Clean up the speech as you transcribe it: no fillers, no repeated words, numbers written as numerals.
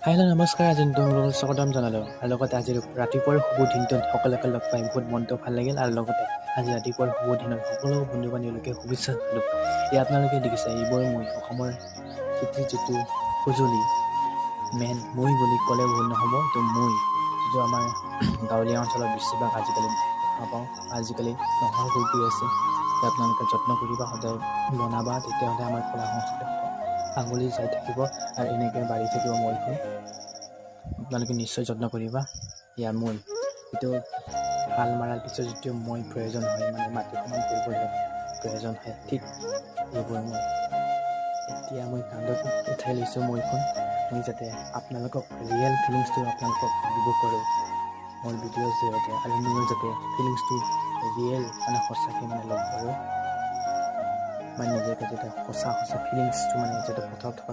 Hello' নমস্কাৰ, আজি নতুন স্বাগতম জনালোঁ। আৰু লগতে আজি ৰাতিপুৱাৰ শুভ দিনটোত সকলোকে লগ পাই বহুত মনটো ভাল লাগিল। আৰু লগতে আজি ৰাতিপুৱাৰ শুভ দিনত সকলো বন্ধু বান্ধৱীলৈকে শুভেচ্ছা জনালোঁ। আপোনালোকে দেখিছে এইবোৰ মই অসমৰ খেতিৰ যিটো সঁজুলি মেইন মই বুলি ক'লে ভুল নহ'ব। তো মই যিটো আমাৰ গাঁৱলীয়া অঞ্চলত বেছিভাগ আজিকালি দেখা পাওঁ, আজিকালি নোহোৱা হৈ গৈ আছে। আপোনালোকে যত্ন কৰিবা, সদায় বনাবা, তেতিয়াহ'লে আমাৰ কলা সংস্কৃতি আঙুলি যাই থাকিব আৰু এনেকৈ বাঢ়ি থাকিব মৈখন। আপোনালোকে নিশ্চয় যত্ন কৰিবা। ইয়াৰ মৈ যিটো হাল মৰাৰ পিছত যিটো মৈ প্ৰয়োজন হয়, মানে মাটি সমান কৰিবলৈ প্ৰয়োজন হয়, ঠিক এইবোৰ মই এতিয়া মই কান্ধত উঠাই লৈছোঁ মৈখন। মই যাতে আপোনালোকক ৰিয়েল ফিলিংছটো আপোনালোকক দিব পাৰোঁ মোৰ ভিডিঅ'ৰ জৰিয়তে, আৰু মোৰ যাতে ফিলিংছটো ৰিয়েল মানে সঁচাকৈ মানে ল'ব পাৰোঁ। মানে নিজকে যাতে সঁচা ফিলিংছটো মানে যাতে পথাৰত থকা